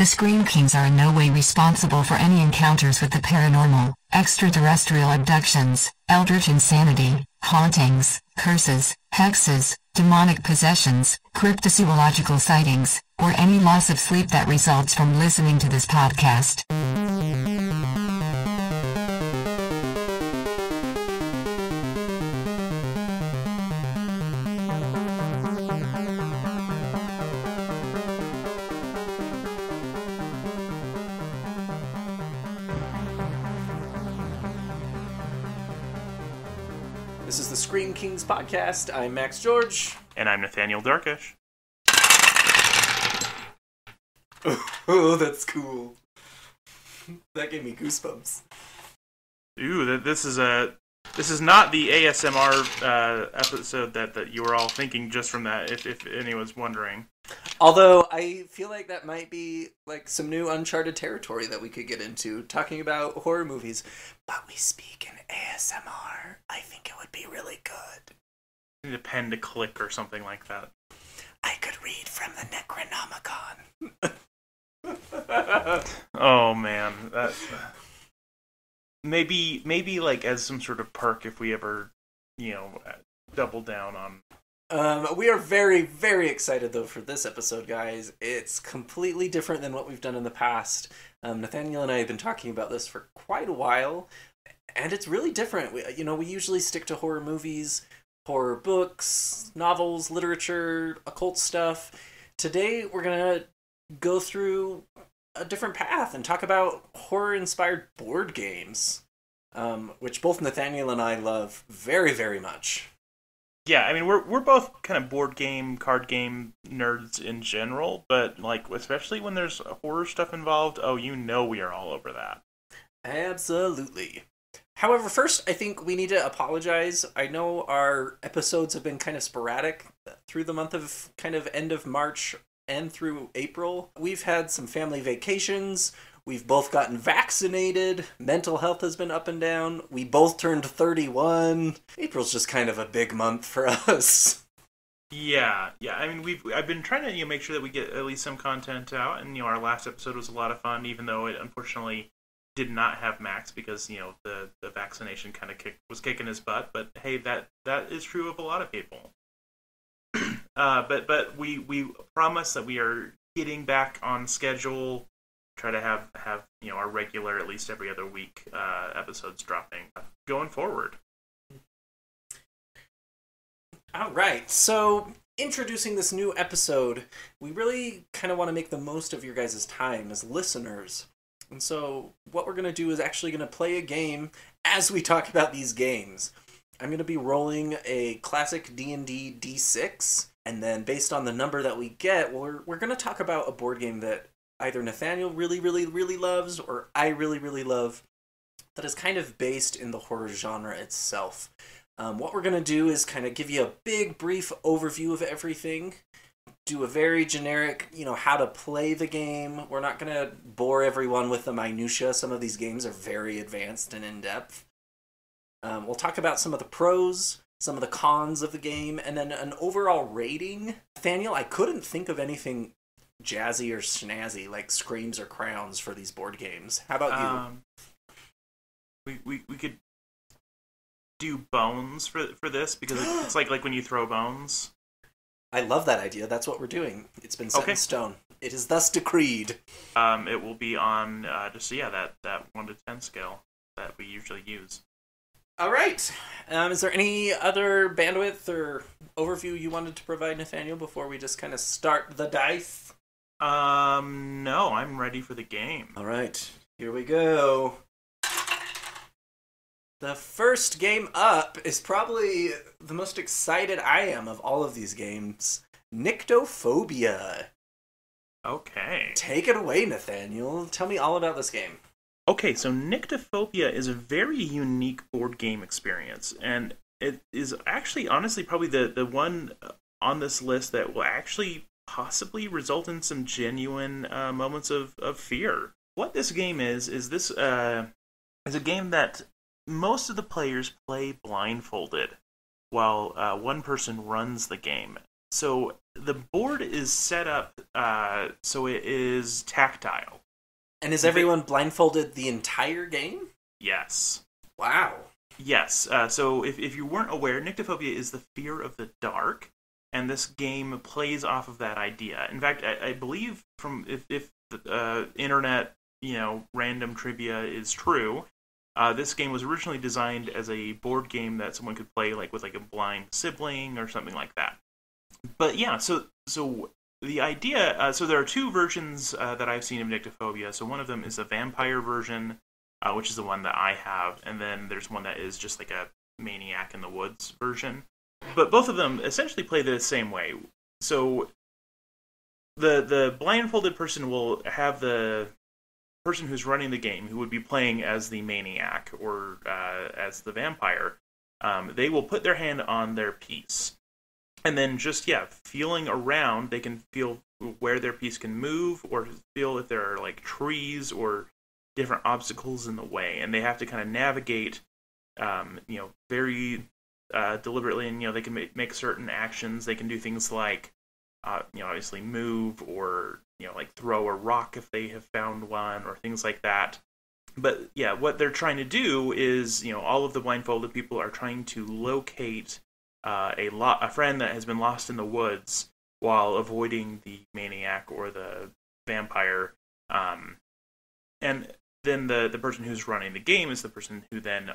The Scream Kings are in no way responsible for any encounters with the paranormal, extraterrestrial abductions, eldritch insanity, hauntings, curses, hexes, demonic possessions, cryptozoological sightings, or any loss of sleep that results from listening to this podcast. This is the Scream Kings podcast. I'm Max George. And I'm Nathaniel Darkish. Oh, that's cool. That gave me goosebumps. Ooh, this is not the ASMR episode that you were all thinking just from that, if anyone's wondering. Although, I feel like that might be like some new uncharted territory that we could get into, talking about horror movies. But we speak in ASMR. I think it would be really good. You need a pen to click or something like that. I could read from the Necronomicon. Oh man, that maybe like as some sort of perk if we ever, double down on. We are very, very excited, though, for this episode, guys. It's completely different than what we've done in the past. Nathaniel and I have been talking about this for quite a while, and it's really different. We usually stick to horror movies, horror books, novels, literature, occult stuff. Today, we're going to go through a different path and talk about horror-inspired board games, which both Nathaniel and I love very, very much. Yeah, I mean, we're both kind of board game, card game nerds in general, but, especially when there's horror stuff involved, we are all over that. Absolutely. However, first, I think we need to apologize. I know our episodes have been kind of sporadic through the month of kind of end of March and through April. We've had some family vacations. We've both gotten vaccinated. Mental health has been up and down. We both turned 31. April's just kind of a big month for us. Yeah. I mean, I've been trying to make sure that we get at least some content out, and our last episode was a lot of fun, even though it unfortunately did not have Max because the vaccination kind of was kicking his butt. But hey, that is true of a lot of people. But we promise that we are getting back on schedule. Try to have our regular, at least every other week, episodes dropping going forward. All right, so introducing this new episode, we really kind of want to make the most of your guys' time as listeners. And so what we're going to do is actually going to play a game as we talk about these games. I'm going to be rolling a classic D&D D6, and then based on the number that we get, we're going to talk about a board game that either Nathaniel really, really, really loves, or I really, really love, that is kind of based in the horror genre itself. What we're going to do is kind of give you a big, brief overview of everything, do a very generic, how to play the game. We're not going to bore everyone with the minutia. Some of these games are very advanced and in-depth. We'll talk about some of the pros, some of the cons of the game, and then an overall rating. Nathaniel, I couldn't think of anything jazzy or snazzy like Screams or Crowns for these board games. How about you? We could do Bones for this because it's like when you throw bones. I love that idea. That's what we're doing. It's been set in stone. It is thus decreed. It will be on that 1 to 10 scale that we usually use. All right. Is there any other bandwidth or overview you wanted to provide, Nathaniel, before we just kind of start the dice? No, I'm ready for the game. All right, here we go. The first game up is probably the most excited I am of all of these games. Nyctophobia. Okay. Take it away, Nathaniel. Tell me all about this game. Okay, so Nyctophobia is a very unique board game experience, and it is actually, honestly, probably the one on this list that will actually possibly result in some genuine moments of fear. What this game is this is a game that most of the players play blindfolded, while one person runs the game. So the board is set up so it is tactile. And is everyone blindfolded the entire game? Yes. Wow. Yes. So if you weren't aware, Nyctophobia is the fear of the dark, and this game plays off of that idea. In fact, I believe from if the internet random trivia is true, this game was originally designed as a board game that someone could play like with like a blind sibling or something like that. But yeah, so the idea, so there are two versions that I've seen of Nyctophobia. So one of them is the vampire version, which is the one that I have, and then there's one that is just like a Maniac in the Woods version. But both of them essentially play the same way. So the blindfolded person will have the person who's running the game, who would be playing as the Maniac or as the vampire. They will put their hand on their piece. And then just, feeling around, they can feel where their piece can move, or feel if there are, like, trees or different obstacles in the way. And they have to kind of navigate, very deliberately. And, they can make certain actions. They can do things like, obviously move, or, like throw a rock if they have found one, or things like that. But, what they're trying to do is, all of the blindfolded people are trying to locate a friend that has been lost in the woods while avoiding the Maniac or the vampire. And then the person who's running the game is the person who then,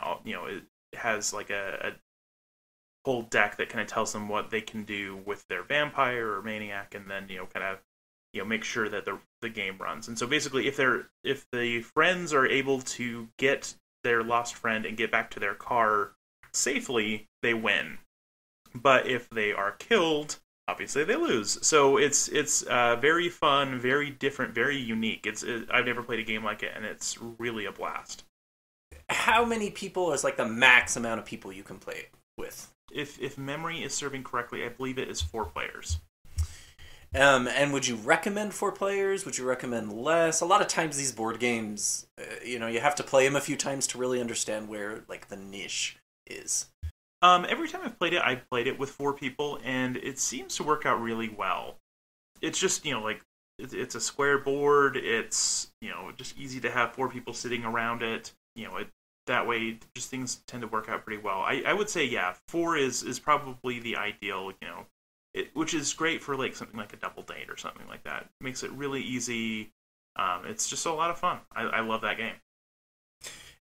has like a whole deck that kind of tells them what they can do with their vampire or Maniac, and then, kind of, make sure that the game runs. And so basically, if the friends are able to get their lost friend and get back to their car safely, they win. But if they are killed, obviously they lose. So it's very fun, very different, very unique. I've never played a game like it, and it's really a blast. How many people is like the max amount of people you can play it with? If memory is serving correctly, I believe it is 4 players. And would you recommend 4 players? Would you recommend less? A lot of times these board games, you have to play them a few times to really understand where like the niche is. Every time I've played it with 4 people, and it seems to work out really well. It's just, like, it's a square board, it's, just easy to have 4 people sitting around it, that way, just things tend to work out pretty well. I would say, 4 is probably the ideal, which is great for, like, something like a double date or something like that. It makes it really easy. It's just a lot of fun. I love that game.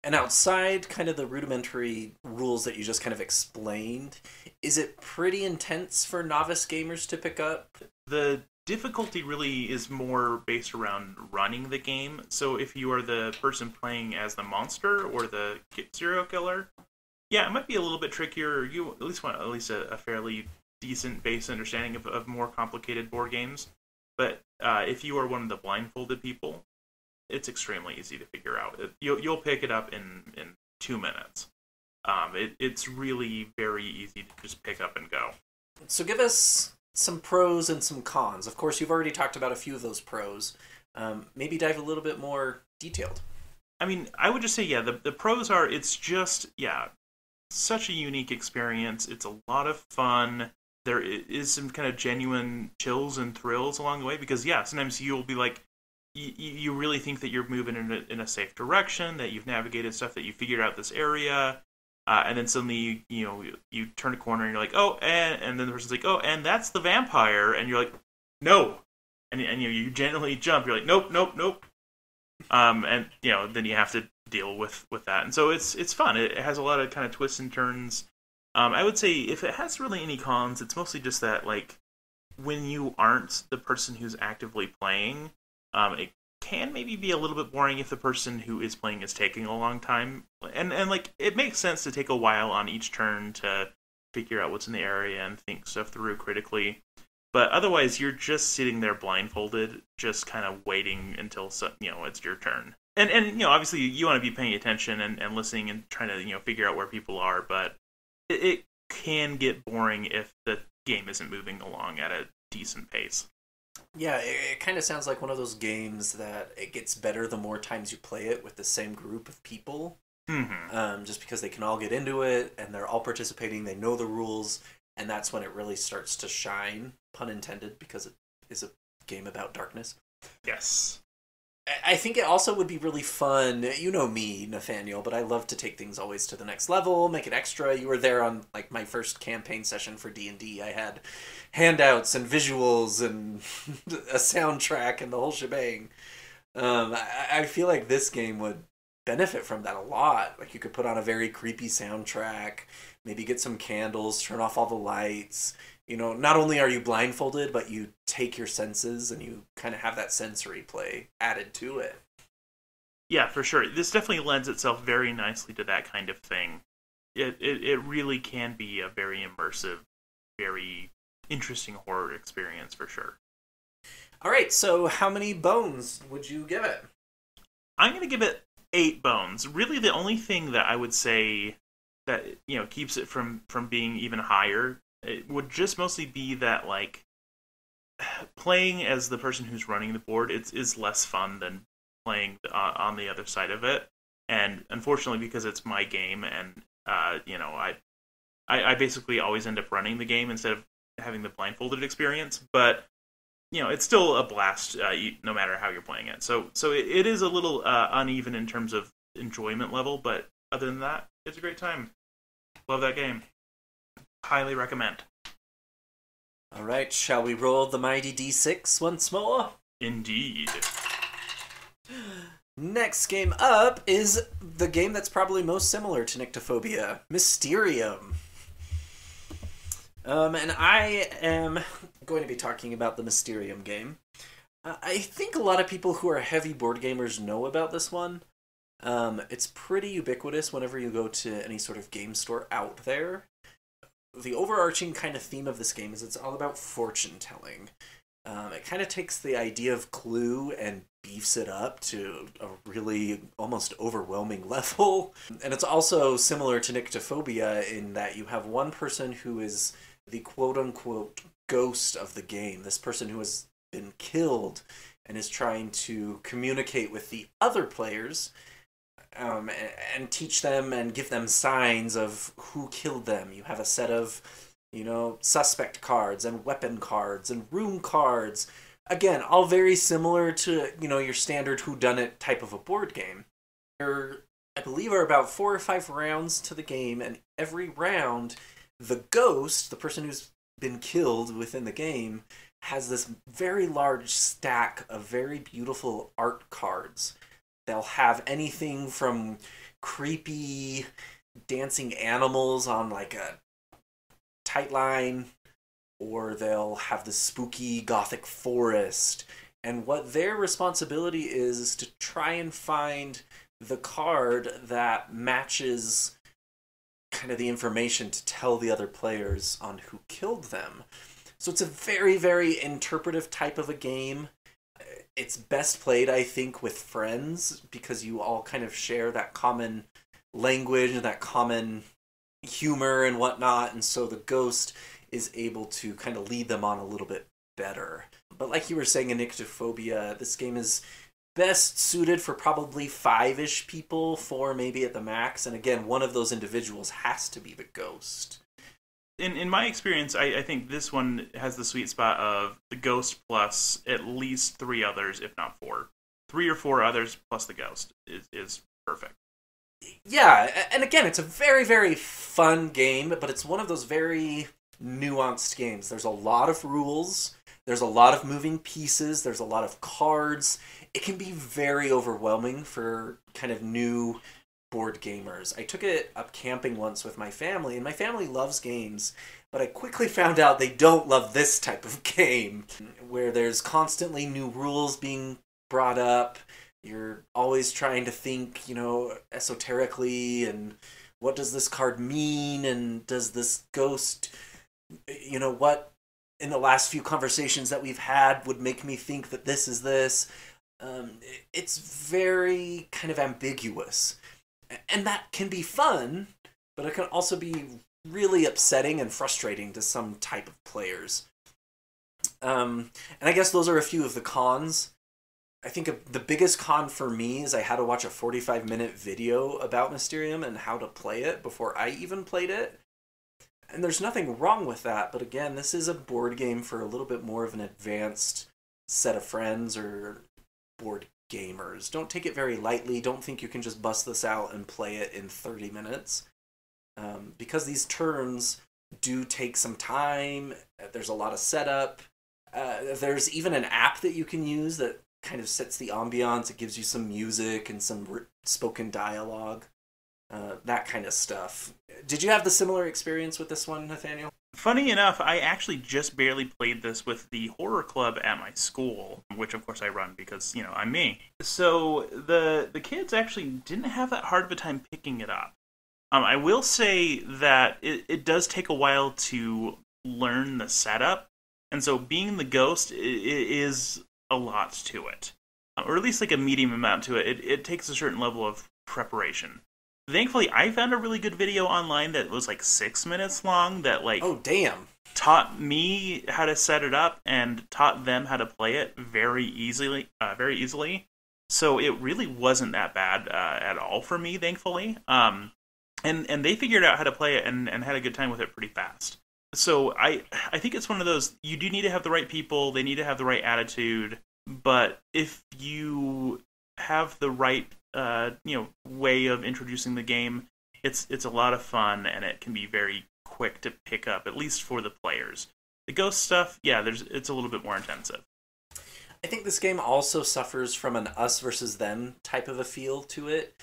And outside kind of the rudimentary rules that you just kind of explained, is it pretty intense for novice gamers to pick up? The difficulty really is more based around running the game. So if you are the person playing as the monster or the serial killer, it might be a little bit trickier. You at least want a fairly decent base understanding of more complicated board games. But if you are one of the blindfolded people, it's extremely easy to figure out. You'll pick it up in 2 minutes. It's really very easy to just pick up and go. So give us some pros and some cons. Of course, you've already talked about a few of those pros. Maybe dive a little bit more detailed. I mean, I would just say, the pros are, it's just, such a unique experience. It's a lot of fun. There is some kind of genuine chills and thrills along the way, because, sometimes you'll be like, you really think that you're moving in a safe direction, that you've navigated stuff, that you figured out this area, and then suddenly you turn a corner and you're like, oh, and then the person's like, oh, and that's the vampire, and you're like, no, and you gently jump, you're like, nope, and then you have to deal with that, and so it's fun. It has a lot of kind of twists and turns. I would say if it has really any cons, it's mostly just that, like, when you aren't the person who's actively playing, it can maybe be a little bit boring if the person who is playing is taking a long time. And like, it makes sense to take a while on each turn to figure out what's in the area and think stuff through critically. But otherwise, you're just sitting there blindfolded, just kind of waiting until, it's your turn. And obviously, you want to be paying attention and listening and trying to, figure out where people are. But it can get boring if the game isn't moving along at a decent pace. Yeah, it kind of sounds like one of those games that it gets better the more times you play it with the same group of people. Mm-hmm. Just because they can all get into it, and they're all participating, they know the rules, and that's when it really starts to shine. pun intended, because it is a game about darkness. Yes. I think it also would be really fun. You know me, Nathaniel, but I love to take things always to the next level, make it extra. You were there on like my first campaign session for D&D. I had handouts and visuals and a soundtrack and the whole shebang. I feel like this game would benefit from that a lot. Like you could put on a very creepy soundtrack, maybe get some candles, turn off all the lights. You know, not only are you blindfolded, but you take your senses and you kind of have that sensory play added to it. Yeah, for sure. This definitely lends itself very nicely to that kind of thing. It really can be a very immersive, very interesting horror experience for sure. All right, so how many bones would you give it? I'm going to give it 8 bones. Really, the only thing that I would say that, you know, keeps it from being even higher, it would just mostly be that, like, playing as the person who's running the board is less fun than playing on the other side of it. And unfortunately, because it's my game, and you know, I basically always end up running the game instead of having the blindfolded experience. But you know, it's still a blast, no matter how you're playing it. So it is a little uneven in terms of enjoyment level, but other than that, it's a great time. Love that game. Highly recommend. All right, shall we roll the mighty D6 once more? Indeed. Next game up is the game that's probably most similar to Nyctophobia, Mysterium. And I am going to be talking about the Mysterium game. I think a lot of people who are heavy board gamers know about this one. It's pretty ubiquitous whenever you go to any sort of game store out there. The overarching kind of theme of this game is it's all about fortune telling. It kind of takes the idea of Clue and beefs it up to a really almost overwhelming level. And it's also similar to Nyctophobia in that you have one person who is the quote-unquote ghost of the game. This person who has been killed and is trying to communicate with the other players and teach them and give them signs of who killed them. You have a set of, you know, suspect cards and weapon cards and room cards. Again, all very similar to, you know, your standard whodunit type of a board game. There, I believe, are about 4 or 5 rounds to the game, and every round, the ghost, the person who's been killed within the game, has this very large stack of very beautiful art cards. They'll have anything from creepy dancing animals on like a tight line, or they'll have the spooky gothic forest. And what their responsibility is to try and find the card that matches kind of the information to tell the other players on who killed them. So it's a very, very interpretive type of a game. It's best played, I think, with friends because you all kind of share that common language and that common humor and whatnot, and so the ghost is able to kind of lead them on a little bit better. But like you were saying in Nyctophobia, this game is best suited for probably 5-ish people, 4 maybe at the max, and again, one of those individuals has to be the ghost. In my experience, I think this one has the sweet spot of the ghost plus at least 3 others, if not 4. 3 or 4 others plus the ghost is perfect. Yeah, and again, it's a very, very fun game, but it's one of those very nuanced games. There's a lot of rules, there's a lot of moving pieces, there's a lot of cards. It can be very overwhelming for kind of new board gamers. I took it up camping once with my family, and my family loves games, but I quickly found out they don't love this type of game, where there's constantly new rules being brought up. You're always trying to think, you know, esoterically, and what does this card mean, and does this ghost, you know, what in the last few conversations that we've had would make me think that this is this. It's very kind of ambiguous. And that can be fun, but it can also be really upsetting and frustrating to some type of players. And I guess those are a few of the cons. I think the biggest con for me is I had to watch a 45-minute video about Mysterium and how to play it before I even played it. And there's nothing wrong with that, but again, this is a board game for a little bit more of an advanced set of friends or board gamers. Don't take it very lightly. Don't think you can just bust this out and play it in 30 minutes. Because these turns do take some time, there's a lot of setup. There's even an app that you can use that kind of sets the ambiance. It gives you some music and some spoken dialogue. That kind of stuff. Did you have the similar experience with this one, Nathaniel? Funny enough, I actually just barely played this with the horror club at my school, which of course I run because, I'm me. So the kids actually didn't have that hard of a time picking it up. I will say that it does take a while to learn the setup, and so being the ghost is a lot to it. Or at least like a medium amount to it. It takes a certain level of preparation. Thankfully, I found a really good video online that was like 6 minutes long that oh damn, taught me how to set it up and taught them how to play it very easily. So it really wasn't that bad at all for me, thankfully. And they figured out how to play it and had a good time with it pretty fast. So I think it's one of those, you do need to have the right people, they need to have the right attitude, but if you have the right way of introducing the game, it's a lot of fun and it can be very quick to pick up, at least for the players. The ghost stuff, it's a little bit more intensive. I think this game also suffers from an us versus them type of a feel to it.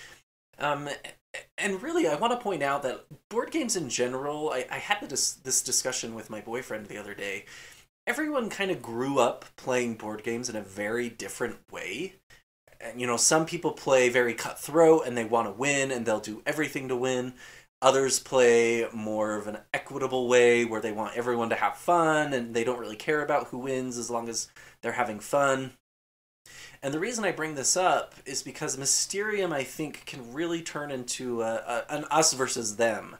And really, I want to point out that board games in general, I had this discussion with my boyfriend the other day. Everyone kind of grew up playing board games in a very different way. And, some people play very cutthroat and they want to win and they'll do everything to win. Others play more of an equitable way where they want everyone to have fun and they don't really care about who wins as long as they're having fun. And the reason I bring this up is because Mysterium, I think, can really turn into an us versus them.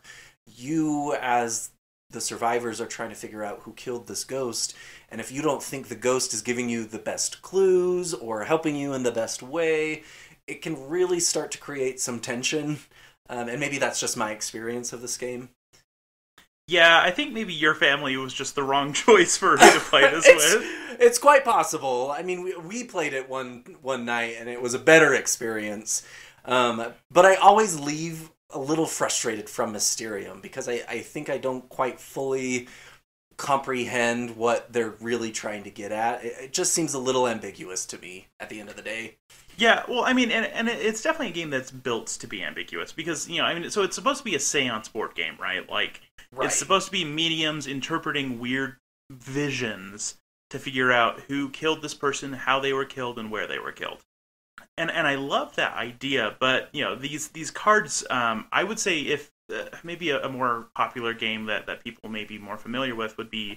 You, as the survivors, are trying to figure out who killed this ghost, and if you don't think the ghost is giving you the best clues or helping you in the best way, it can really start to create some tension. And maybe that's just my experience of this game. Yeah, I think maybe your family was just the wrong choice for who to play this with. It's quite possible. I mean, we played it one night, and it was a better experience. But I always leave a little frustrated from Mysterium, because I think I don't quite fully comprehend what they're really trying to get at. It just seems a little ambiguous to me at the end of the day. Yeah, well, I mean, and it's definitely a game that's built to be ambiguous, because, so it's supposed to be a seance board game, right? Like, right. It's supposed to be mediums interpreting weird visions to figure out who killed this person, how they were killed, and where they were killed. And I love that idea, but, these cards, I would say if maybe a more popular game that people may be more familiar with would be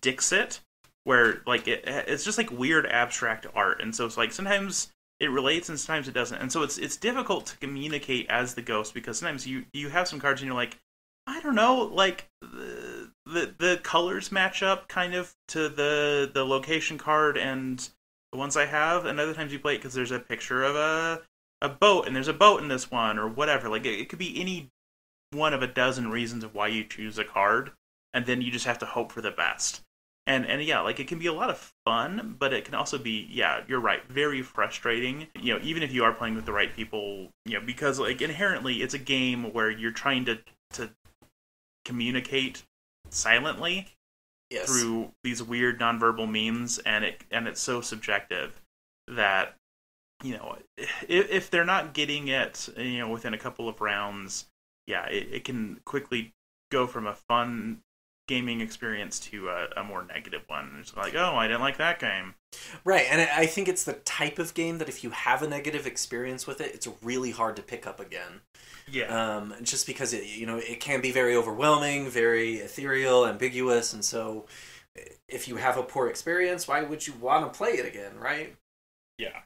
Dixit, where, like, it's just, like, weird abstract art, and so it's, like, sometimes it relates and sometimes it doesn't, and so it's difficult to communicate as the ghost, because sometimes you have some cards and you're like, I don't know, like, the colors match up kind of to the location card and the ones I have, and other times you play it because there's a picture of a boat, and there's a boat in this one, or whatever. Like, it could be any one of a dozen reasons of why you choose a card, and then you just have to hope for the best. And yeah, like, it can be a lot of fun, but it can also be, yeah, you're right, very frustrating, even if you are playing with the right people, because, like, inherently it's a game where you're trying to communicate silently. Yes. Through these weird nonverbal means, and it's so subjective that, if they're not getting it, within a couple of rounds, yeah, it can quickly go from a fun gaming experience to a more negative one. It's like, oh, I didn't like that game. Right, and I think it's the type of game that if you have a negative experience with it, it's really hard to pick up again. Yeah. Just because it can be very overwhelming, very ethereal, ambiguous, and so if you have a poor experience, why would you want to play it again, right? Yeah.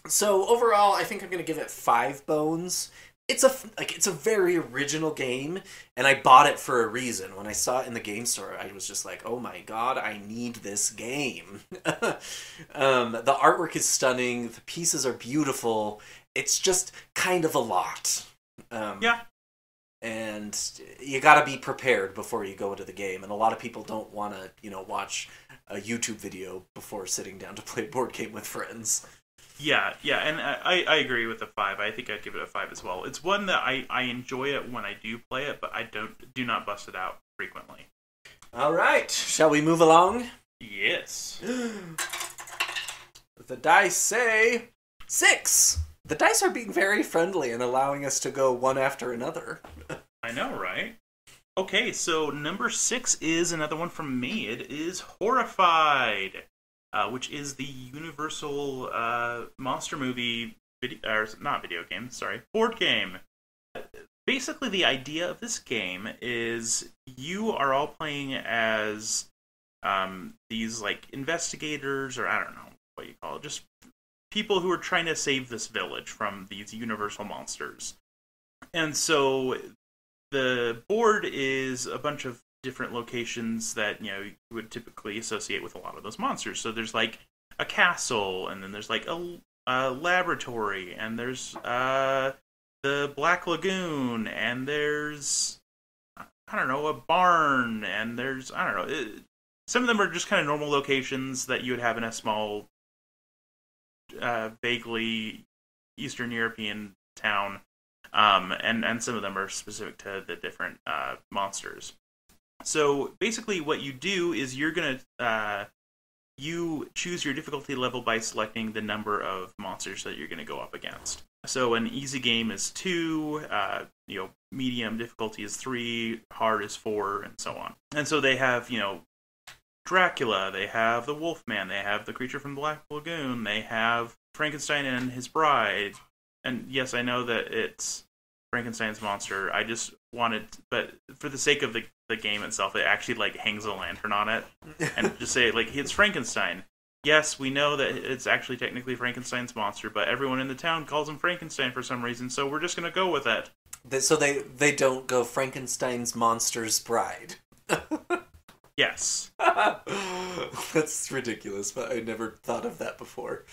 So overall, I think I'm going to give it 5 bones. It's a very original game, and I bought it for a reason. When I saw it in the game store, I was just like, oh my god, I need this game. The artwork is stunning, the pieces are beautiful, it's just kind of a lot. Yeah. and you got to be prepared before you go into the game. And a lot of people don't want to, watch a YouTube video before sitting down to play a board game with friends. Yeah, and I agree with the 5. I think I'd give it a 5 as well. It's one that I enjoy it when I do play it, but I do not bust it out frequently. All right, shall we move along? Yes. The dice say 6. The dice are being very friendly and allowing us to go one after another. I know, right? Okay, so number 6 is another one from me. It is Horrified, which is the Universal monster movie, board game. Basically, the idea of this game is you are all playing as these like investigators, or I don't know what you call it, just people who are trying to save this village from these Universal monsters. And so the board is a bunch of different locations that you would typically associate with a lot of those monsters. So there's like a castle, and then there's like a laboratory, and there's the Black Lagoon, and there's a barn, and there's some of them are just kind of normal locations that you would have in a small, vaguely Eastern European town, and some of them are specific to the different monsters. So basically what you do is you're going to you choose your difficulty level by selecting the number of monsters that you're going to go up against. So an easy game is 2, medium difficulty is 3, hard is 4, and so on. And so they have, Dracula, they have the Wolfman, they have the creature from the Black Lagoon, they have Frankenstein and his bride. And yes, I know that it's Frankenstein's monster. I just wanted, but for the sake of the game itself, it actually like hangs a lantern on it and just say like it's Frankenstein. Yes, we know that it's actually technically Frankenstein's monster, but everyone in the town calls him Frankenstein for some reason, so we're just going to go with it. So they don't go Frankenstein's monster's bride. Yes. That's ridiculous, but I never thought of that before.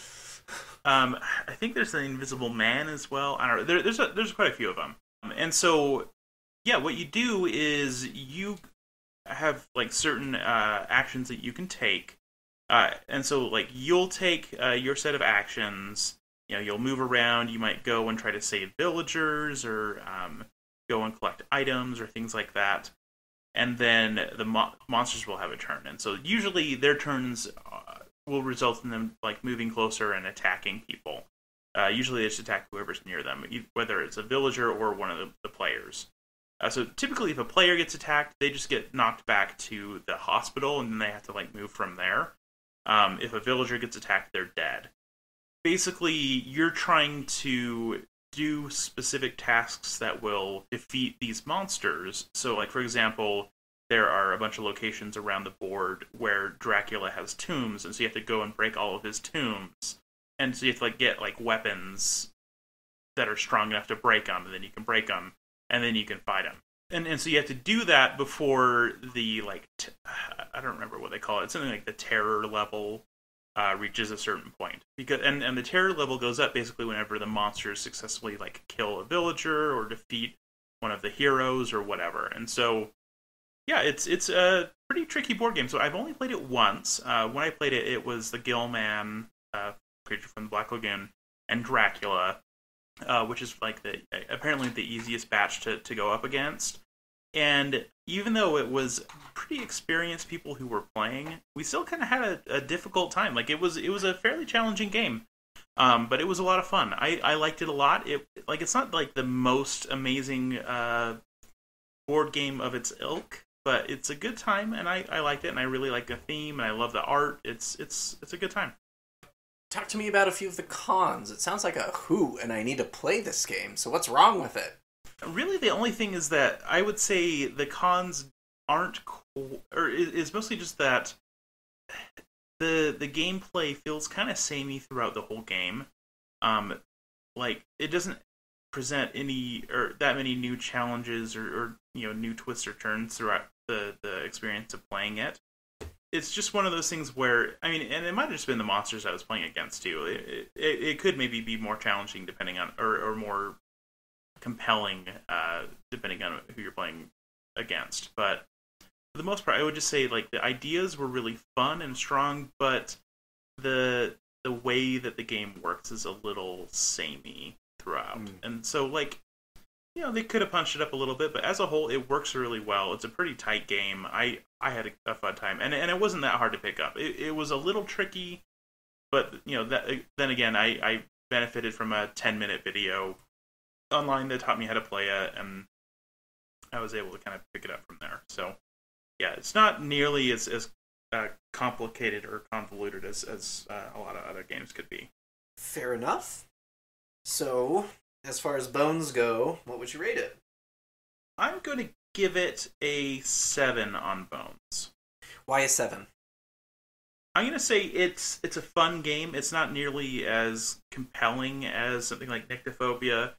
I think there's an Invisible Man as well. I don't know. There's quite a few of them. And so, yeah, what you do is you have like certain actions that you can take. And so, like, you'll take your set of actions. You'll move around. You might go and try to save villagers, or go and collect items, or things like that. And then the monsters will have a turn. And so, usually, their turns will result in them like moving closer and attacking people. Usually, they just attack whoever's near them, whether it's a villager or one of the players. So typically, if a player gets attacked, they just get knocked back to the hospital, and then they have to like move from there. If a villager gets attacked, they're dead. Basically, you're trying to do specific tasks that will defeat these monsters. So, like, for example, there are a bunch of locations around the board where Dracula has tombs, and so you have to go and break all of his tombs. And so you have to, like, get, like, weapons that are strong enough to break them, and then you can break them, and then you can fight them. And so you have to do that before the, like, I don't remember what they call it. It's something like the terror level reaches a certain point. And the terror level goes up basically whenever the monsters successfully, like, kill a villager or defeat one of the heroes or whatever. And so, yeah, it's a pretty tricky board game. So I've only played it once. When I played it, it was the Gillman, creature from the Black Lagoon, and Dracula. Which is like apparently the easiest batch to go up against. And even though it was pretty experienced people who were playing, we still kind of had a difficult time. Like it was a fairly challenging game, but it was a lot of fun. I liked it a lot. It's not like the most amazing board game of its ilk, but it's a good time, and I liked it, and I really like the theme, and I love the art. It's a good time. Talk to me about a few of the cons. It sounds like a hoot, and I need to play this game. So what's wrong with it? Really, the only thing is that I would say the cons aren't cool, or is mostly just that the gameplay feels kind of samey throughout the whole game. Like it doesn't present any or that many new challenges or new twists or turns throughout the experience of playing it. It's just one of those things where, I mean, and it might have just been the monsters I was playing against too. It could maybe be more challenging depending on, or more compelling, depending on who you're playing against. But for the most part, I would just say like the ideas were really fun and strong, but the way that the game works is a little samey throughout. And so like, they could have punched it up a little bit, but as a whole, it works really well. It's a pretty tight game. I had a fun time, and it wasn't that hard to pick up. It was a little tricky, but then again, I benefited from a 10-minute video online that taught me how to play it, and I was able to kind of pick it up from there. So yeah, it's not nearly as complicated or convoluted as a lot of other games could be. Fair enough. So, as far as Bones go, what would you rate it? I'm going to give it a 7 on Bones. Why a 7? I'm going to say it's a fun game. It's not nearly as compelling as something like Nyctophobia,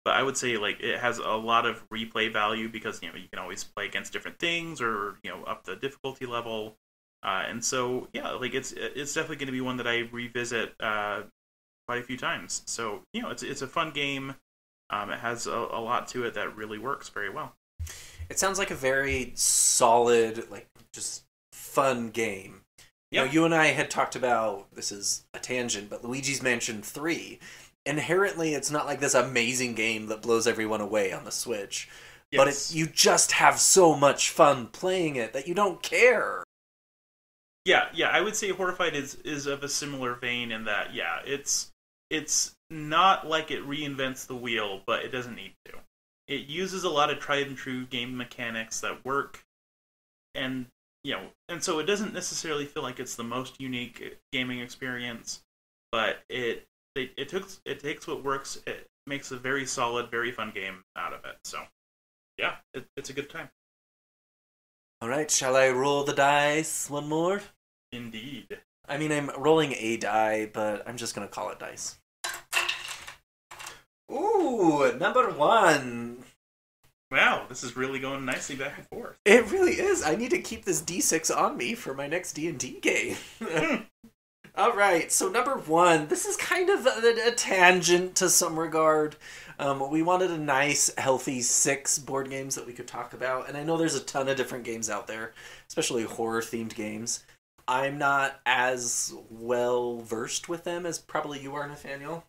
but I would say like it has a lot of replay value because you can always play against different things or up the difficulty level, and so yeah, like it's definitely going to be one that I revisit quite a few times. So it's a fun game. It has a lot to it that really works very well. It sounds like a very solid, like just fun game. Yep. You and I had talked about, this is a tangent, but Luigi's Mansion 3. Inherently, it's not like this amazing game that blows everyone away on the Switch. Yes. But you just have so much fun playing it that you don't care. Yeah, I would say Horrified is of a similar vein in that, it's not like it reinvents the wheel, but it doesn't need to. It uses a lot of tried and true game mechanics that work, and so it doesn't necessarily feel like it's the most unique gaming experience, but it takes what works, it makes a very solid, very fun game out of it. So, yeah, it's a good time. All right, shall I roll the dice one more? Indeed. I mean, I'm rolling a die, but I'm just going to call it dice. Ooh, number 1. Wow, this is really going nicely back and forth. It really is. I need to keep this D6 on me for my next D&D game. All right, so number 1. This is kind of a tangent to some regard. We wanted a nice, healthy 6 board games that we could talk about. And I know there's a ton of different games out there, especially horror-themed games. I'm not as well-versed with them as probably you are, Nathaniel.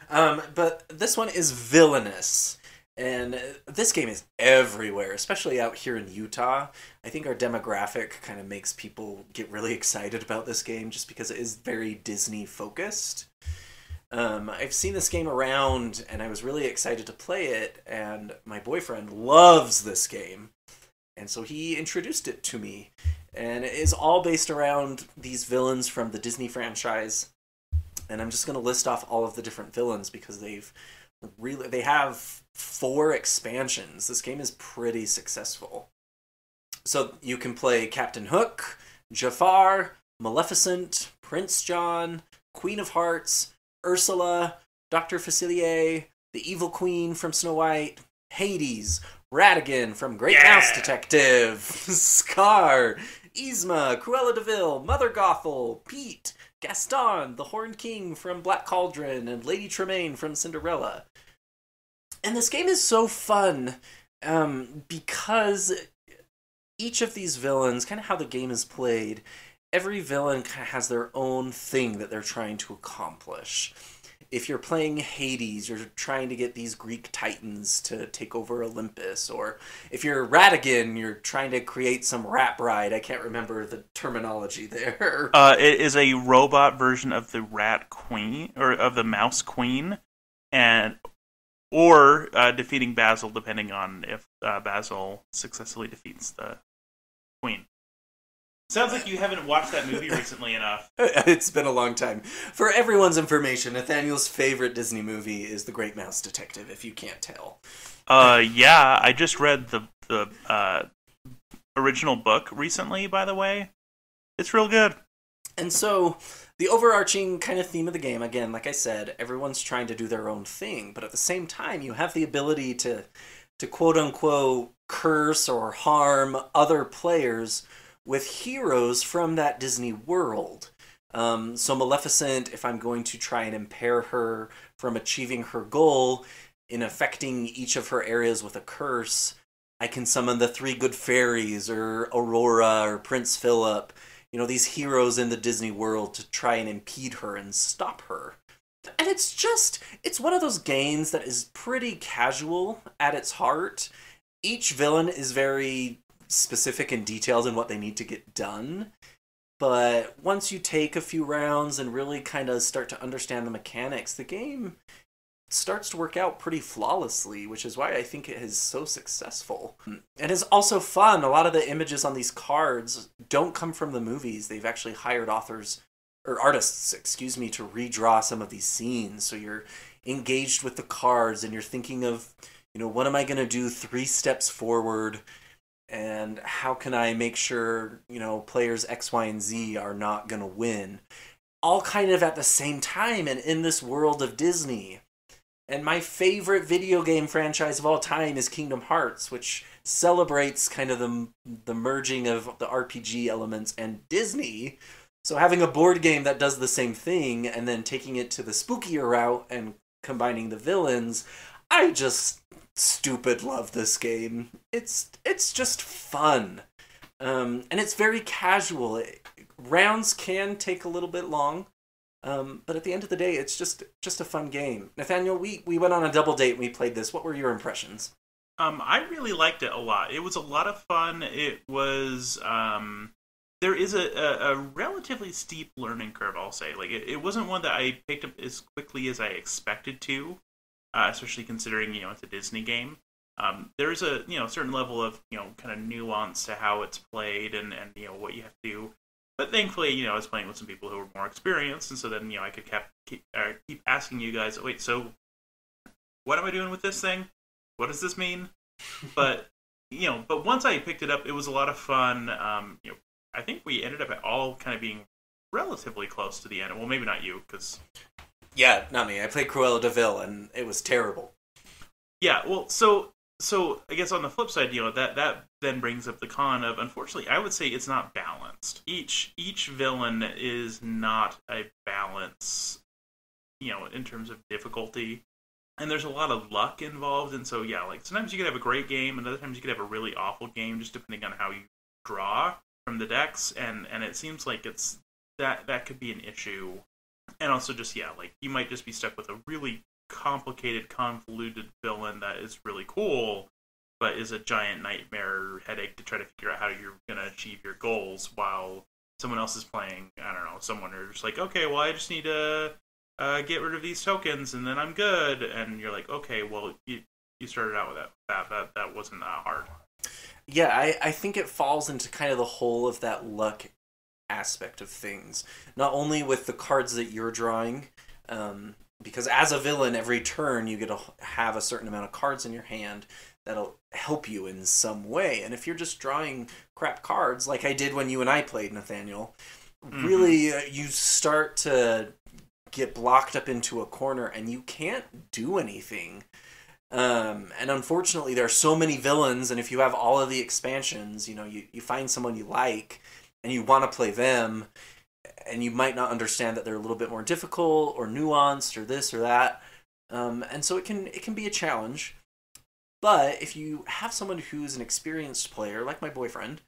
But this one is Villainous. And this game is everywhere, especially out here in Utah. I think our demographic kind of makes people get really excited about this game just because it is very Disney-focused. I've seen this game around, and I was really excited to play it, and my boyfriend loves this game. And so he introduced it to me. And it is all based around these villains from the Disney franchise. And I'm just going to list off all of the different villains because they have 4 expansions. This game is pretty successful. So you can play Captain Hook, Jafar, Maleficent, Prince John, Queen of Hearts, Ursula, Dr. Facilier, the Evil Queen from Snow White, Hades, Ratigan from Great Mouse Detective, Scar, Yzma, Cruella de Vil, Mother Gothel, Pete, Gaston, the Horned King from Black Cauldron, and Lady Tremaine from Cinderella. And this game is so fun because each of these villains, kind of how the game is played, every villain kind of has their own thing that they're trying to accomplish. If you're playing Hades, you're trying to get these Greek titans to take over Olympus. Or if you're Ratigan, you're trying to create some rat bride. I can't remember the terminology there. It is a robot version of the Rat Queen, or of the Mouse Queen, or defeating Basil, depending on if Basil successfully defeats the Queen. Sounds like you haven't watched that movie recently enough. It's been a long time. For everyone's information, Nathaniel's favorite Disney movie is The Great Mouse Detective, if you can't tell. Yeah, I just read the original book recently, by the way. It's real good. And so, the overarching kind of theme of the game, again, like I said, everyone's trying to do their own thing, but at the same time, you have the ability to quote-unquote curse or harm other players with heroes from that Disney world. So Maleficent, if I'm going to try and impair her from achieving her goal, in affecting each of her areas with a curse, I can summon the three good fairies or Aurora or Prince Philip, these heroes in the Disney world to try and impede her and stop her. And it's one of those games that is pretty casual at its heart. Each villain is very specific and detailed in what they need to get done. But once you take a few rounds and really kind of start to understand the mechanics, the game starts to work out pretty flawlessly, which is why I think it is so successful. And it's also fun. A lot of the images on these cards don't come from the movies. They've actually hired artists, to redraw some of these scenes. So you're engaged with the cards and you're thinking of, what am I going to do 3 steps forward? And how can I make sure, players X, Y, and Z are not going to win? All kind of at the same time and in this world of Disney. And my favorite video game franchise of all time is Kingdom Hearts, which celebrates kind of the merging of the RPG elements and Disney. So having a board game that does the same thing and then taking it to the spookier route and combining the villains, I just stupid love this game. It's just fun. And it's very casual. Rounds can take a little bit long. But at the end of the day, it's just a fun game. Nathaniel, we went on a double date and we played this. What were your impressions? I really liked it a lot. It was a lot of fun. It was there is a relatively steep learning curve, I'll say. Like it wasn't one that I picked up as quickly as I expected to, especially considering it's a Disney game. There's a certain level of kind of nuance to how it's played and what you have to do. But thankfully, I was playing with some people who were more experienced, and so then I could keep asking you guys, wait, so what am I doing with this thing? What does this mean? But but once I picked it up, it was a lot of fun. I think we ended up all kind of being relatively close to the end. Well, maybe not you, because yeah, not me. I played Cruella de Vil, and it was terrible. Yeah, well, so I guess on the flip side, that then brings up the con of, unfortunately, I would say it's not balanced. Each villain is not a balance, in terms of difficulty. And there's a lot of luck involved, and so yeah, like sometimes you could have a great game, and other times you could have a really awful game, just depending on how you draw from the decks, and it seems like it's that could be an issue. And also just like you might just be stuck with a really complicated, convoluted villain that is really cool, but is a giant nightmare headache to try to figure out how you're going to achieve your goals while someone else is playing, I don't know, someone who's just like, okay, well, I just need to get rid of these tokens and then I'm good. And you're like, okay, well, you started out with that wasn't that hard. Yeah, I think it falls into kind of the whole of that luck aspect of things. Not only with the cards that you're drawing, because as a villain, every turn you get to have a certain amount of cards in your hand that'll help you in some way. And if you're just drawing crap cards, like I did when you and I played, Nathaniel, really you start to get blocked up into a corner and you can't do anything. And unfortunately, there are so many villains, and if you have all of the expansions, you find someone you like, and you want to play them, and you might not understand that they're a little bit more difficult, or nuanced, or this or that, and so it can be a challenge. But if you have someone who's an experienced player, like my boyfriend,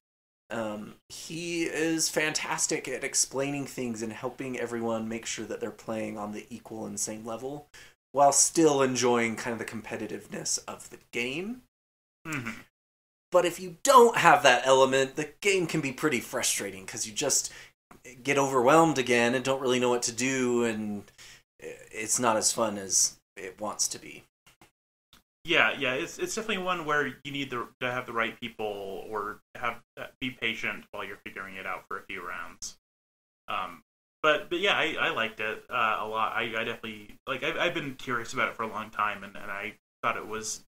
he is fantastic at explaining things and helping everyone make sure that they're playing on the equal and same level, while still enjoying kind of the competitiveness of the game. Mm-hmm. But if you don't have that element, the game can be pretty frustrating, because you just get overwhelmed again and don't really know what to do, and it's not as fun as it wants to be. Yeah, it's definitely one where you need to have the right people, or be patient while you're figuring it out for a few rounds. But yeah, I liked it a lot. I definitely, like, I've been curious about it for a long time, and I thought it was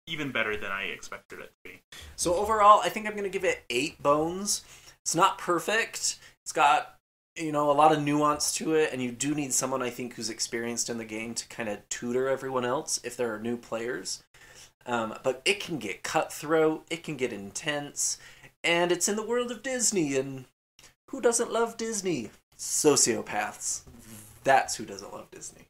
even better than I expected it to be. So overall, I think I'm going to give it 8 bones. It's not perfect. It's got, a lot of nuance to it, and you do need someone, I think, who's experienced in the game to kind of tutor everyone else if there are new players. But it can get cutthroat, it can get intense, and it's in the world of Disney, and who doesn't love Disney? Sociopaths. That's who doesn't love Disney.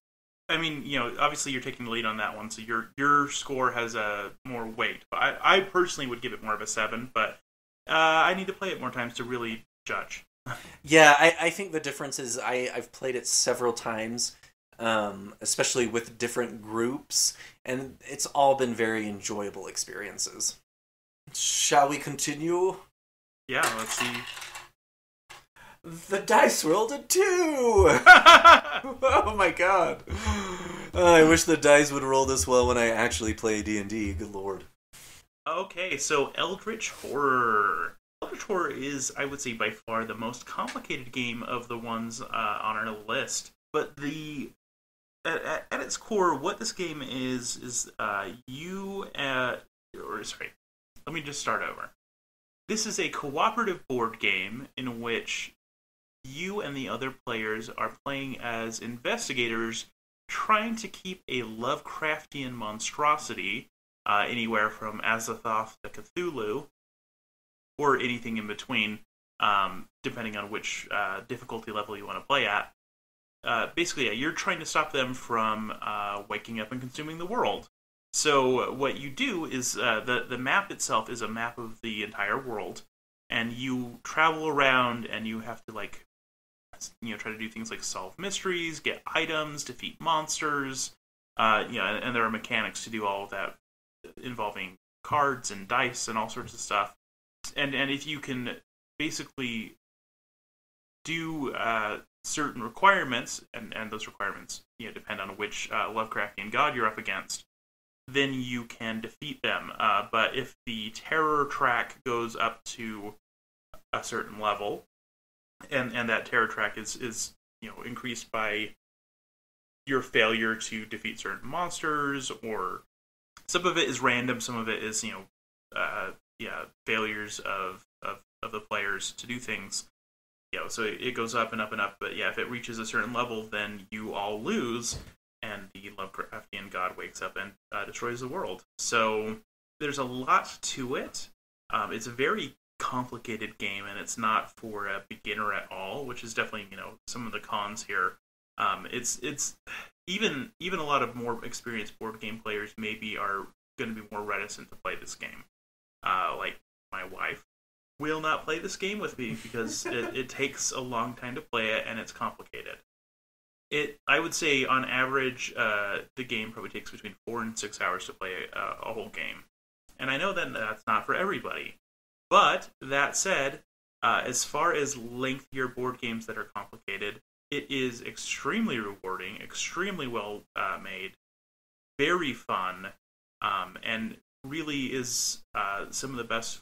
I mean, obviously you're taking the lead on that one, so your score has a more weight. I personally would give it more of a 7, but I need to play it more times to really judge. Yeah, I think the difference is I've played it several times, especially with different groups, and it's all been very enjoyable experiences. Shall we continue? Yeah, let's see. The dice rolled a 2! Oh my god. I wish the dice would roll this well when I actually play D&D, good lord. Okay, so Eldritch Horror. Eldritch Horror is, I would say, by far the most complicated game of the ones on our list. But at its core, what this game is let me just start over. This is a cooperative board game in which you and the other players are playing as investigators trying to keep a Lovecraftian monstrosity, anywhere from Azathoth to Cthulhu, or anything in between, depending on which difficulty level you want to play at. Basically, yeah, you're trying to stop them from waking up and consuming the world. So what you do is, the map itself is a map of the entire world, and you travel around and you have to, try to do things like solve mysteries, get items, defeat monsters, and there are mechanics to do all of that involving cards and dice and all sorts of stuff. And if you can basically do certain requirements, and those requirements depend on which Lovecraftian god you're up against, then you can defeat them. But if the terror track goes up to a certain level, and that terror track is increased by your failure to defeat certain monsters, or some of it is random, some of it is failures of the players to do things. So it goes up and up and up. But yeah, if it reaches a certain level, then you all lose, and the Lovecraftian god wakes up and destroys the world. So there's a lot to it. It's a very complicated game, and it's not for a beginner at all, which is definitely some of the cons here. It's even a lot of more experienced board game players maybe are going to be more reticent to play this game. Like my wife will not play this game with me because it takes a long time to play it, and it's complicated. I would say on average, the game probably takes between 4 and 6 hours to play a whole game. And I know that that's not for everybody. But that said, as far as lengthier board games that are complicated, it is extremely rewarding, extremely well made, very fun, and really is some of the best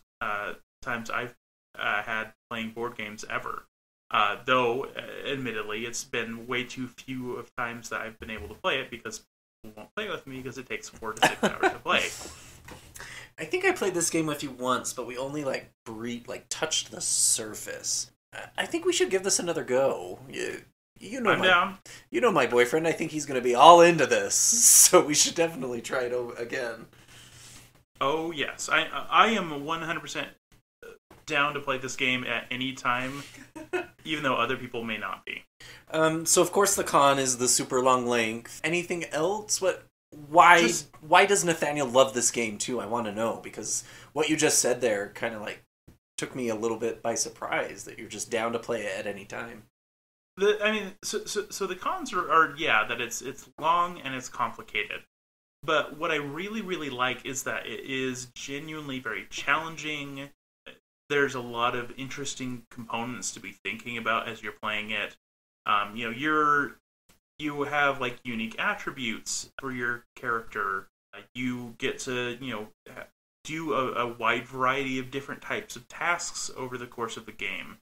times I've had playing board games ever. Though, admittedly, it's been way too few of times that I've been able to play it because people won't play with me because it takes 4 to 6 hours to play. I think I played this game with you once, but we only touched the surface. I think we should give this another go. I'm down. You know my boyfriend. I think he's going to be all into this, so we should definitely try it again. Oh yes, I am 100% down to play this game at any time, even though other people may not be. So of course the con is the super long length. Anything else? Why does Nathaniel love this game too? I want to know, because what you just said there kind of took me a little bit by surprise, that you're just down to play it at any time. So the cons are that it's long and it's complicated. But what I really, really like is that it is genuinely very challenging. There's a lot of interesting components to be thinking about as you're playing it. You have unique attributes for your character. You get to do a wide variety of different types of tasks over the course of the game.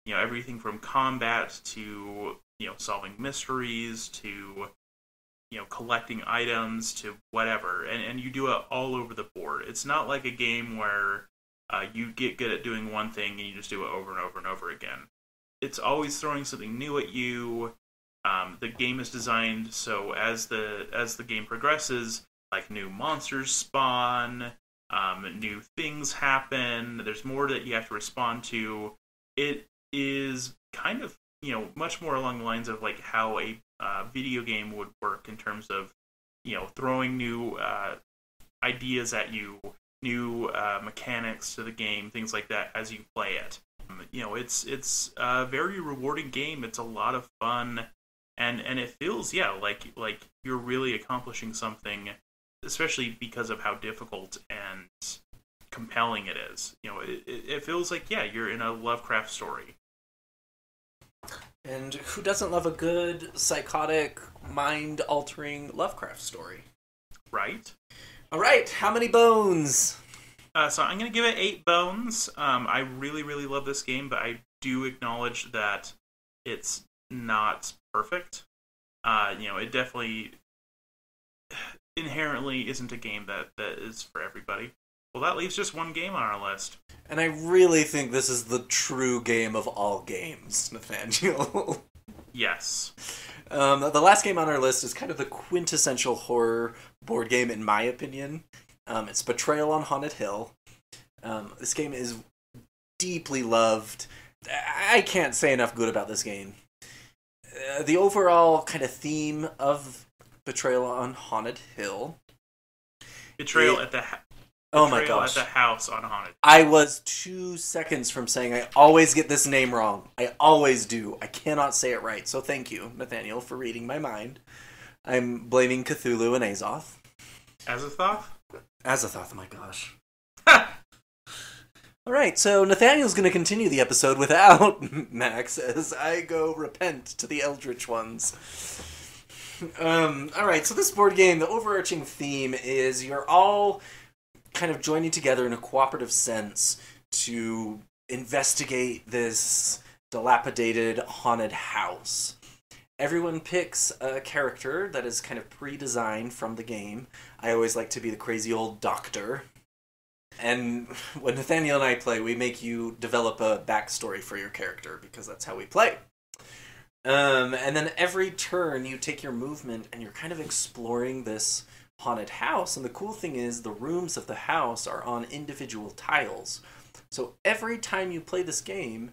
Everything from combat to solving mysteries to collecting items to whatever, and you do it all over the board. It's not like a game where you get good at doing one thing and you just do it over and over and over again. It's always throwing something new at you. The game is designed so as the game progresses, new monsters spawn, new things happen. There's more that you have to respond to. It is kind of much more along the lines of like how a video game would work in terms of throwing new ideas at you, new mechanics to the game, things like that as you play it. It's a very rewarding game. It's a lot of fun, and it feels like you're really accomplishing something, especially because of how difficult and compelling it is. It feels like you're in a Lovecraft story. And who doesn't love a good, psychotic, mind-altering Lovecraft story? Right? Alright, how many bones? So I'm going to give it 8 bones. I really, really love this game, but I do acknowledge that it's not perfect. It definitely inherently isn't a game that is for everybody. Well, that leaves just one game on our list. And I really think this is the true game of all games, Nathaniel. Yes. The last game on our list is kind of the quintessential horror board game, in my opinion. It's Betrayal on Haunted Hill. This game is deeply loved. I can't say enough good about this game. The overall kind of theme of Betrayal on Haunted Hill. Betrayal at the oh my gosh. At the house on Haunted. I was 2 seconds from saying I always get this name wrong. I always do. I cannot say it right. So thank you, Nathaniel, for reading my mind. I'm blaming Cthulhu and Azoth. Azathoth? Azathoth, my gosh. Alright, so Nathaniel's going to continue the episode without Max as I go repent to the Eldritch Ones. Alright, so this board game, the overarching theme is you're all kind of joining together in a cooperative sense to investigate this dilapidated haunted house. Everyone picks a character that is kind of pre-designed from the game. I always like to be the crazy old doctor. And when Nathaniel and I play, we make you develop a backstory for your character, because that's how we play. And then every turn you take your movement and you're kind of exploring this haunted house. And the cool thing is the rooms of the house are on individual tiles. So every time you play this game,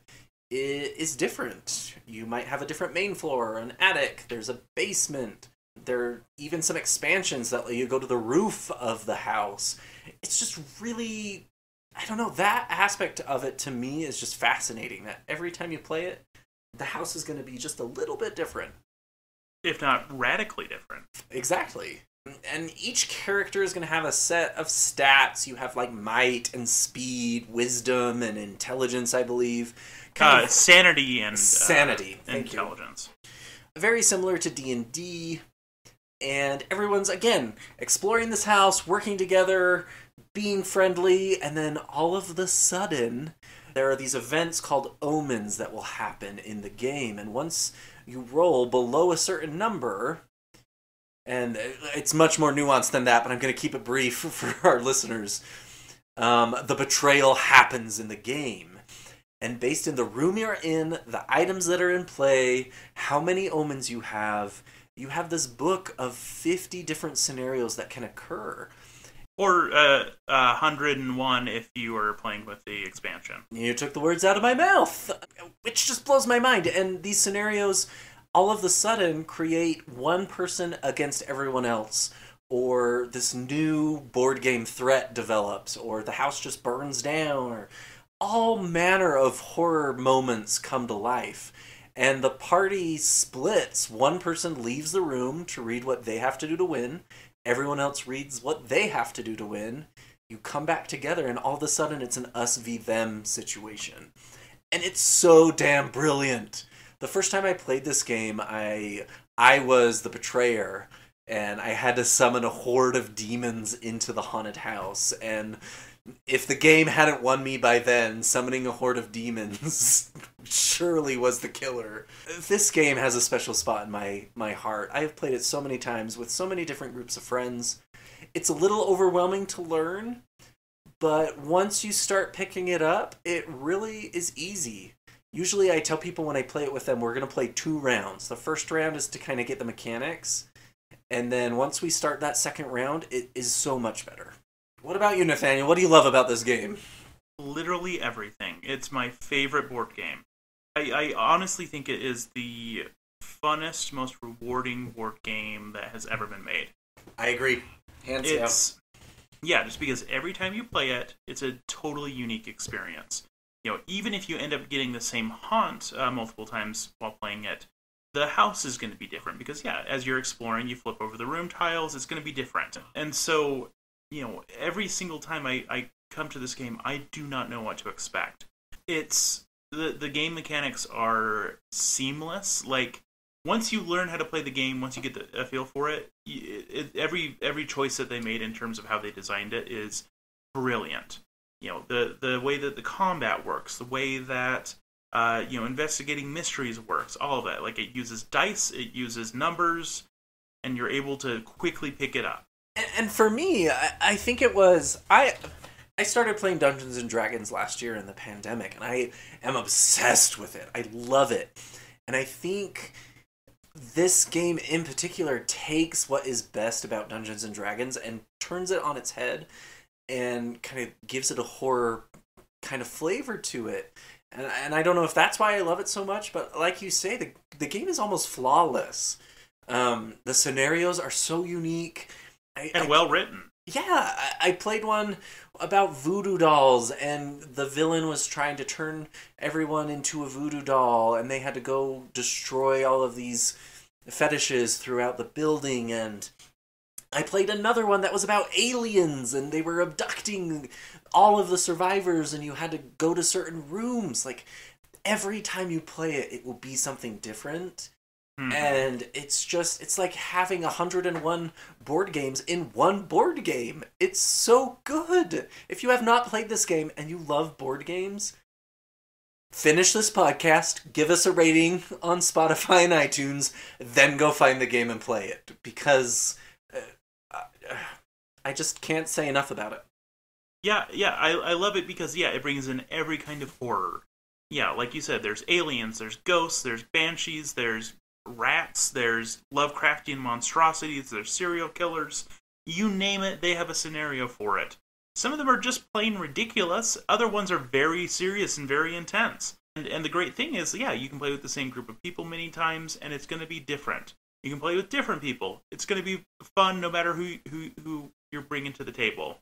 it is different. You might have a different main floor, an attic, there's a basement. There are even some expansions that let you go to the roof of the house. It's just really, I don't know, that aspect of it to me is just fascinating. That every time you play it, the house is going to be just a little bit different. If not radically different. Exactly. And each character is going to have a set of stats. You have like might and speed, wisdom and intelligence, I believe. Sanity and sanity. Intelligence. Very similar to D&D. And everyone's, again, exploring this house, working together, being friendly, and then all of the sudden, there are these events called omens that will happen in the game. And once you roll below a certain number, and it's much more nuanced than that, but I'm going to keep it brief for our listeners, the betrayal happens in the game. And based in the room you're in, the items that are in play, how many omens you have this book of 50 different scenarios that can occur. Or 101 if you were playing with the expansion. You took the words out of my mouth, which just blows my mind. And these scenarios, all of a sudden, create one person against everyone else. Or this new board game threat develops. Or the house just burns down. Or all manner of horror moments come to life. And the party splits. One person leaves the room to read what they have to do to win. Everyone else reads what they have to do to win. You come back together, and all of a sudden it's an us v them situation. And it's so damn brilliant. The first time I played this game, I was the betrayer, and I had to summon a horde of demons into the haunted house. And if the game hadn't won me by then, summoning a horde of demons surely was the killer. This game has a special spot in my heart. I have played it so many times with so many different groups of friends. It's a little overwhelming to learn, but once you start picking it up, it really is easy. Usually I tell people when I play it with them, we're going to play 2 rounds. The first round is to kind of get the mechanics, and then once we start that second round, it is so much better. What about you, Nathaniel? What do you love about this game? Literally everything. It's my favorite board game. I honestly think it is the funnest, most rewarding board game that has ever been made. I agree. Hands down. Yeah, just because every time you play it, it's a totally unique experience. Even if you end up getting the same haunt multiple times while playing it, the house is going to be different because, as you're exploring, you flip over the room tiles, it's going to be different. And so, every single time I come to this game, I do not know what to expect. It's the game mechanics are seamless. Like, once you learn how to play the game, once you get a feel for it, every choice that they made in terms of how they designed it is brilliant. The way that the combat works, the way that investigating mysteries works, all of that. Like, it uses dice, it uses numbers, and you're able to quickly pick it up. And for me, I think it was... I started playing Dungeons & Dragons last year in the pandemic, and I am obsessed with it. I love it. And I think this game in particular takes what is best about Dungeons & Dragons and turns it on its head and kind of gives it a horror kind of flavor to it. And I don't know if that's why I love it so much, but like you say, the game is almost flawless. The scenarios are so unique. And well written. Yeah, I played one about voodoo dolls, and the villain was trying to turn everyone into a voodoo doll, and they had to go destroy all of these fetishes throughout the building. And I played another one that was about aliens, and they were abducting all of the survivors, and you had to go to certain rooms. Like, every time you play it, it will be something different. Mm-hmm. And it's like having 101 board games in one board game. It's so good. If you have not played this game and you love board games, finish this podcast, give us a rating on Spotify and iTunes, then go find the game and play it. Because I just can't say enough about it. Yeah, I love it because, it brings in every kind of horror. Yeah, like you said, there's aliens, there's ghosts, there's banshees, there's rats, there's Lovecraftian monstrosities, there's serial killers. You name it, they have a scenario for it. Some of them are just plain ridiculous. Other ones are very serious and very intense. And the great thing is, you can play with the same group of people many times, and it's going to be different. You can play with different people. It's going to be fun no matter who you're bringing to the table.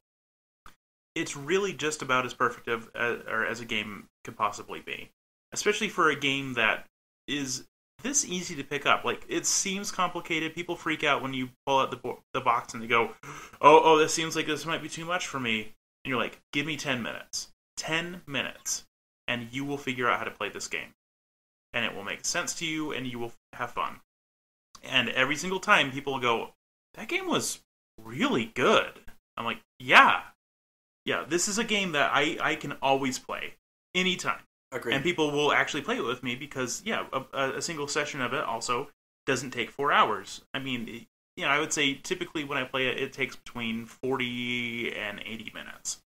It's really just about as perfect as a game could possibly be. Especially for a game that is this easy to pick up. Like, it seems complicated. People freak out when you pull out the box and they go, oh, this seems like this might be too much for me. And you're like, give me 10 minutes. 10 minutes. And you will figure out how to play this game. And it will make sense to you, and you will have fun. And every single time, people will go, that game was really good. I'm like, yeah, this is a game that I can always play. Anytime. Agreed. And people will actually play it with me because, a single session of it also doesn't take 4 hours. I mean, I would say typically when I play it, it takes between 40 and 80 minutes.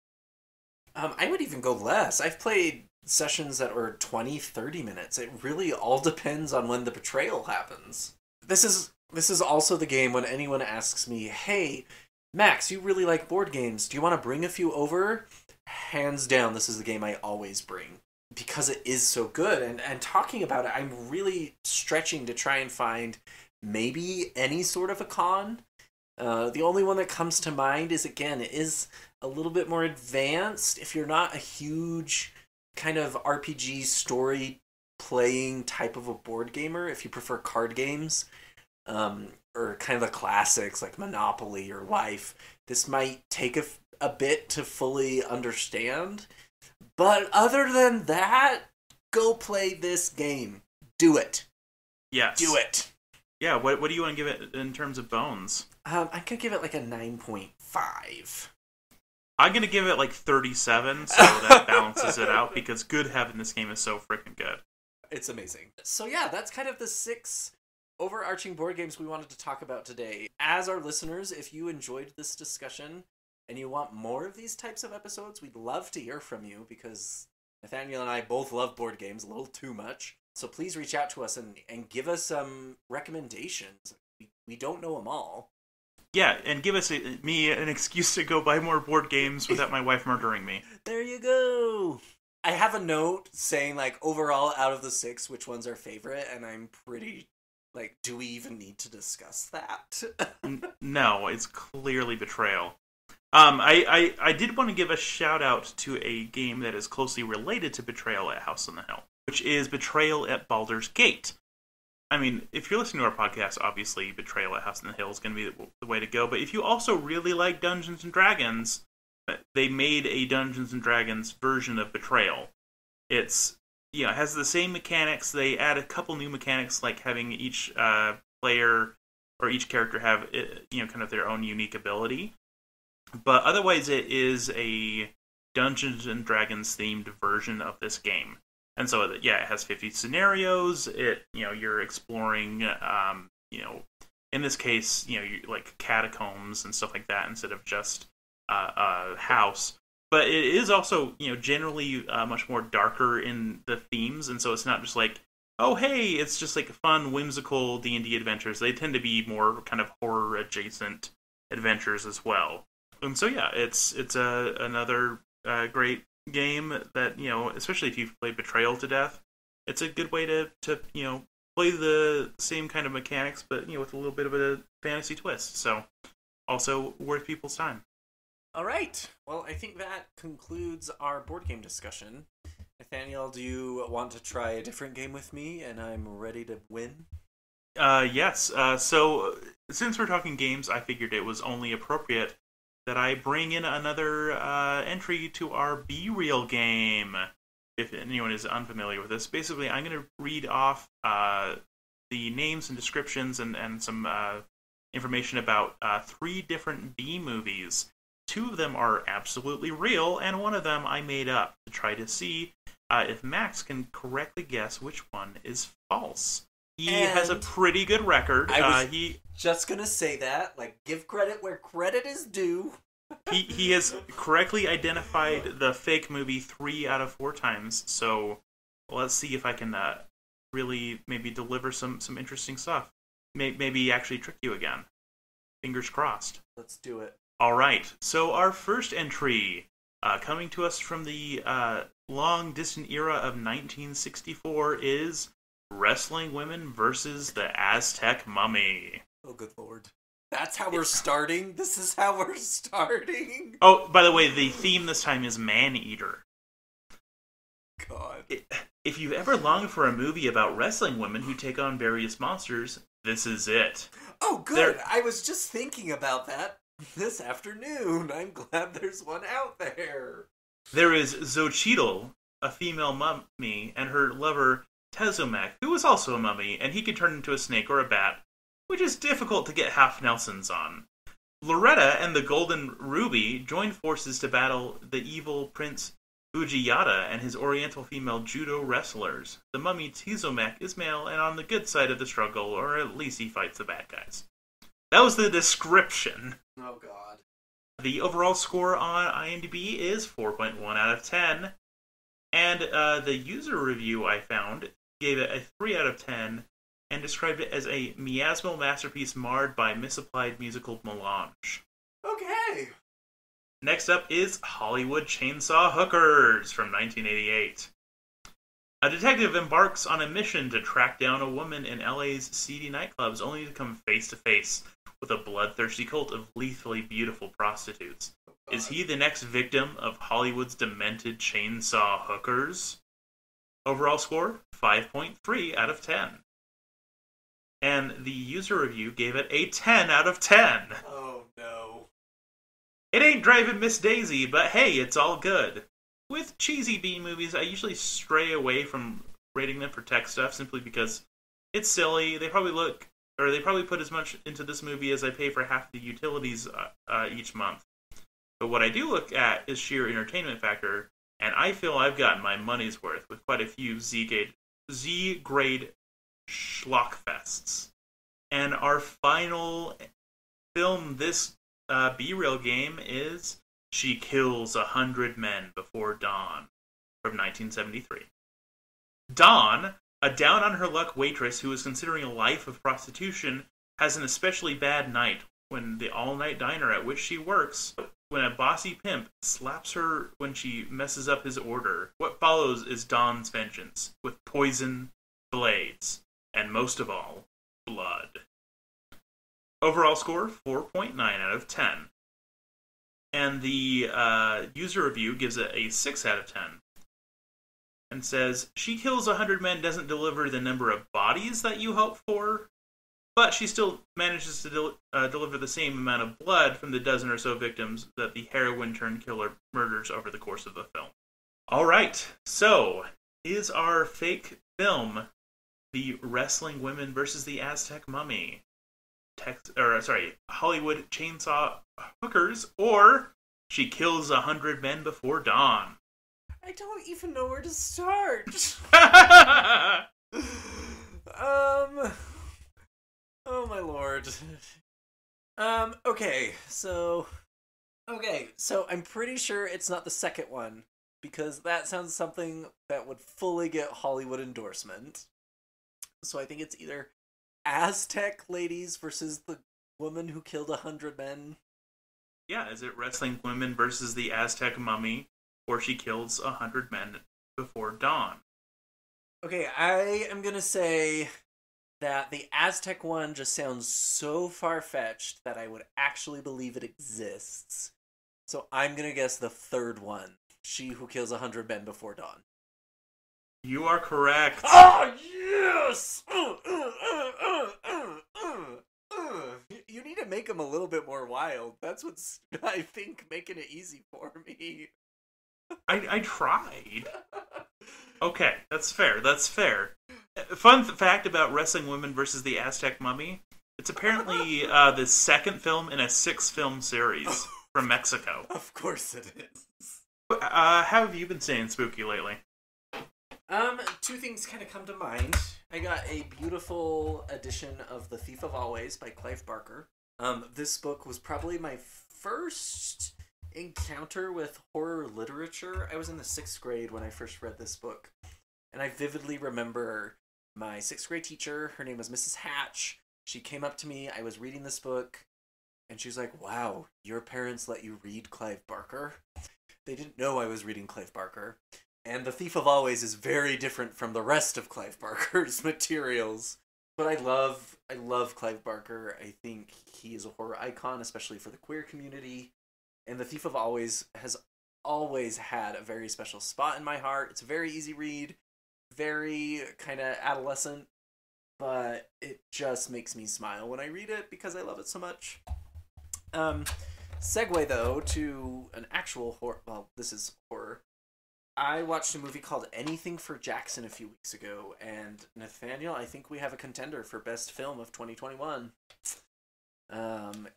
I would even go less. I've played sessions that were 20, 30 minutes. It really all depends on when the betrayal happens. This is also the game when anyone asks me, hey, Max, you really like board games. Do you want to bring a few over? Hands down, this is the game I always bring. Because it is so good. And talking about it, I'm really stretching to try and find maybe any sort of a con. The only one that comes to mind is, again, it is a little bit more advanced. If you're not a huge kind of RPG story playing type of a board gamer, if you prefer card games, or kind of the classics like Monopoly or Life, this might take a bit to fully understand. But other than that, go play this game. Do it. Yes. Do it. Yeah, what do you want to give it in terms of bones? I could give it like a 9.5. I'm going to give it like 37, so that balances it out, because good heaven, this game is so freaking good. It's amazing. So that's kind of the 6 overarching board games we wanted to talk about today. As our listeners, if you enjoyed this discussion and you want more of these types of episodes, we'd love to hear from you, because Nathaniel and I both love board games a little too much. So please reach out to us and give us some recommendations. We don't know them all. Yeah, and give me an excuse to go buy more board games without my wife murdering me. There you go. I have a note saying, like, overall, out of the 6, which one's our favorite, and I'm pretty, like, do we even need to discuss that? No, it's clearly Betrayal. I did want to give a shout out to a game that is closely related to Betrayal at House on the Hill, which is Betrayal at Baldur's Gate. I mean, if you're listening to our podcast, obviously Betrayal at House on the Hill is going to be the way to go, but if you also really like Dungeons & Dragons, they made a Dungeons & Dragons version of Betrayal. It's, it has the same mechanics. They add a couple new mechanics, like having each player or each character have, kind of their own unique ability. But otherwise, it is a Dungeons & Dragons themed version of this game. And so, it has 50 scenarios. You're exploring, in this case, like catacombs and stuff like that instead of just a house. But it is also, generally much more darker in the themes, and so it's not just like, oh, hey, it's just like fun, whimsical D&D adventures. They tend to be more kind of horror-adjacent adventures as well. And so, it's another great game that, especially if you've played Betrayal to death, it's a good way to play the same kind of mechanics, but, with a little bit of a fantasy twist. So, also worth people's time. All right. Well, I think that concludes our board game discussion. Nathaniel, do you want to try a different game with me, and I'm ready to win? Yes. So, since we're talking games, I figured it was only appropriate that I bring in another entry to our Be Real game. If anyone is unfamiliar with this, basically, I'm going to read off the names and descriptions and some information about 3 different B movies. 2 of them are absolutely real, and 1 of them I made up to try to see if Max can correctly guess which one is false. He has a pretty good record. I was just going to say that. Like, give credit where credit is due. He has correctly identified the fake movie 3 out of 4 times, so let's see if I can really maybe deliver some interesting stuff. Maybe actually trick you again. Fingers crossed. Let's do it. All right, so our first entry, coming to us from the long-distant era of 1964, is Wrestling Women versus the Aztec Mummy. Oh, good lord. That's how we're starting? This is how we're starting? Oh, by the way, the theme this time is Man-Eater. God. If you've ever longed for a movie about wrestling women who take on various monsters, this is it. Oh, good. I was just thinking about that this afternoon. I'm glad there's one out there. There is Xochitl, a female mummy, and her lover Tezomek, who is also a mummy, and he can turn into a snake or a bat, which is difficult to get half Nelsons on. Loretta and the Golden Ruby join forces to battle the evil Prince Ujiyata and his oriental female judo wrestlers. The mummy Tezomek is male and on the good side of the struggle, or at least he fights the bad guys. That was the description. Oh, God. The overall score on IMDb is 4.1 out of 10. And the user review I found gave it a 3 out of 10 and described it as a miasmal masterpiece marred by misapplied musical melange. Okay. Next up is Hollywood Chainsaw Hookers from 1988. A detective embarks on a mission to track down a woman in LA's seedy nightclubs only to come face to face with a bloodthirsty cult of lethally beautiful prostitutes. Is he the next victim of Hollywood's demented chainsaw hookers? Overall score, 5.3 out of 10. And the user review gave it a 10 out of 10. Oh, no. It ain't Driving Miss Daisy, but hey, it's all good. With cheesy B movies, I usually stray away from rating them for tech stuff simply because it's silly. They probably put as much into this movie as I pay for half the utilities each month. But what I do look at is sheer entertainment factor, and I feel I've gotten my money's worth with quite a few Z-grade schlockfests. And our final film this B-Real game is She Kills 100 Men Before Dawn from 1973. Dawn, a down-on-her-luck waitress who is considering a life of prostitution, has an especially bad night when the all-night diner at which she works when a bossy pimp slaps her when she messes up his order, what follows is Dawn's vengeance, with poison, blades, and most of all, blood. Overall score, 4.9 out of 10. And the user review gives it a 6 out of 10. And says, she kills 100 men doesn't deliver the number of bodies that you hope for, but she still manages to deliver the same amount of blood from the dozen or so victims that the heroine-turned-killer murders over the course of the film. Alright, so, is our fake film The Wrestling Women versus the Aztec Mummy? Hollywood Chainsaw Hookers, or She Kills 100 Men Before Dawn? I don't even know where to start. Oh my lord. Okay, so I'm pretty sure it's not the second one, because that sounds something that would fully get Hollywood endorsement. So I think it's either Aztec ladies versus the woman who killed 100 men. Yeah, is it Wrestling Women versus the Aztec Mummy, or She Kills 100 Men Before Dawn? Okay, I am gonna say that the Aztec one just sounds so far-fetched that I would actually believe it exists. So I'm gonna guess the third one. She Who Kills 100 Men Before Dawn. You are correct. Oh, yes! You need to make them a little bit more wild. That's what's, I think, making it easy for me. I tried. Okay, that's fair. Fun fact about Wrestling Women versus the Aztec Mummy. It's apparently the second film in a 6-film series from Mexico. Of course it is. How have you been staying spooky lately? Two things kind of come to mind. I got a beautiful edition of The Thief of Always by Clive Barker. This book was probably my first encounter with horror literature. I was in the 6th grade when I first read this book, and I vividly remember my 6th grade teacher. Her name was Mrs. Hatch. She came up to me. I was reading this book, and she was like, "Wow, your parents let you read Clive Barker?" They didn't know I was reading Clive Barker. And The Thief of Always is very different from the rest of Clive Barker's materials. But I love Clive Barker. I think he is a horror icon, especially for the queer community. And The Thief of Always has always had a very special spot in my heart. It's a very easy read, very kind of adolescent, but it just makes me smile when I read it because I love it so much. Segue, though, to an actual horror. Well, this is horror. I watched a movie called Anything for Jackson a few weeks ago, and Nathaniel, I think we have a contender for Best Film of 2021.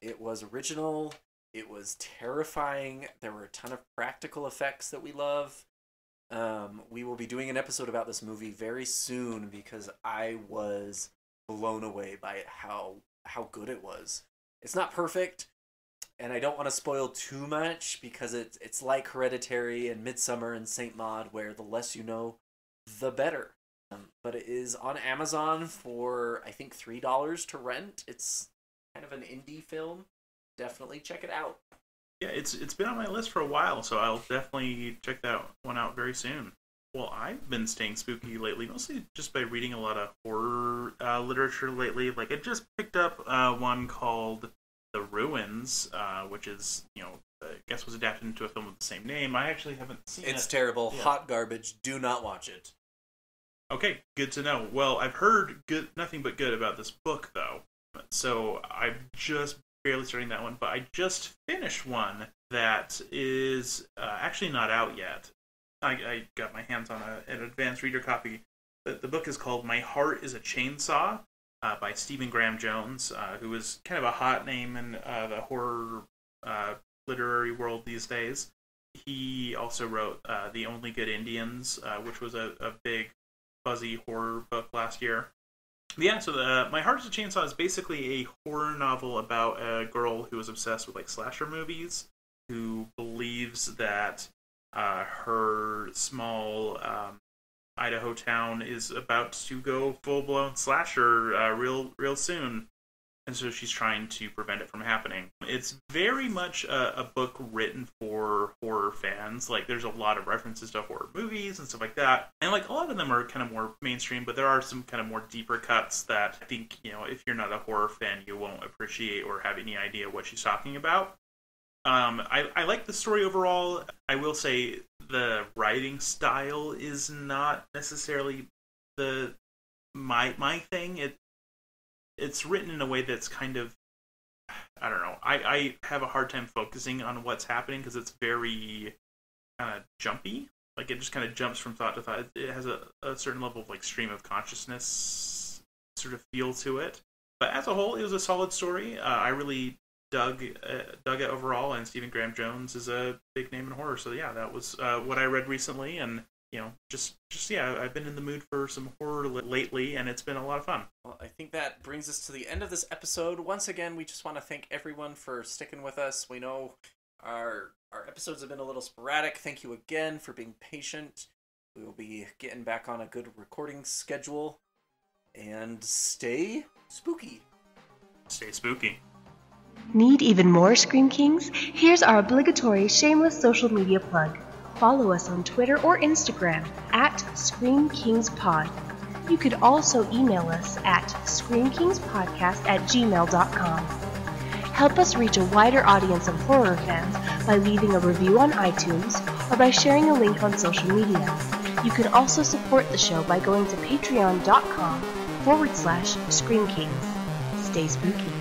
It was original, it was terrifying, there were a ton of practical effects that we love. We will be doing an episode about this movie very soon because I was blown away by it, how good it was. It's not perfect, and I don't want to spoil too much because it's like Hereditary and Midsommar and Saint Maud, where the less you know, the better. But it is on Amazon for, I think, $3 to rent. It's kind of an indie film. Definitely check it out. Yeah, it's been on my list for a while, so I'll definitely check that one out very soon. Well, I've been staying spooky lately, mostly just by reading a lot of horror literature lately. Like, I just picked up one called The Ruins, which is, I guess was adapted into a film with the same name. I actually haven't seen it. It's terrible. Yeah. Hot garbage. Do not watch it. Okay, good to know. Well, I've heard nothing but good about this book, though. So I'm just barely starting that one, but I just finished one that is actually not out yet. I got my hands on an advanced reader copy. The book is called My Heart is a Chainsaw by Stephen Graham Jones, who is kind of a hot name in the horror literary world these days. He also wrote The Only Good Indians, which was a big, fuzzy horror book last year. Yeah, so My Heart is a Chainsaw is basically a horror novel about a girl who is obsessed with like slasher movies, who believes that her small Idaho town is about to go full-blown slasher real soon. and so she's trying to prevent it from happening. It's very much a book written for horror fans. Like, there's a lot of references to horror movies and stuff like that, and like a lot of them are kind of more mainstream, but there are some kind of more deeper cuts that I think, you know, if you're not a horror fan, you won't appreciate or have any idea what she's talking about. I like the story overall. I will say the writing style is not necessarily my thing. It's written in a way that's kind of, I don't know. I have a hard time focusing on what's happening because it's very kind of jumpy. Like, it just kind of jumps from thought to thought. It has a certain level of like stream of consciousness sort of feel to it. But as a whole, it was a solid story. I really dug it overall, and Stephen Graham Jones is a big name in horror. So yeah, that was what I read recently, and you know, just yeah, I've been in the mood for some horror lately, and it's been a lot of fun. Well, I think that brings us to the end of this episode. Once again, we just want to thank everyone for sticking with us. We know our episodes have been a little sporadic. Thank you again for being patient. We will be getting back on a good recording schedule, and stay spooky. Stay spooky. Need even more Scream Kings? Here's our obligatory shameless social media plug. Follow us on Twitter or Instagram at Scream Kings Pod. You could also email us at screamkingspodcast@gmail.com. Help us reach a wider audience of horror fans by leaving a review on iTunes or by sharing a link on social media. You can also support the show by going to patreon.com/Scream Kings. Stay spooky.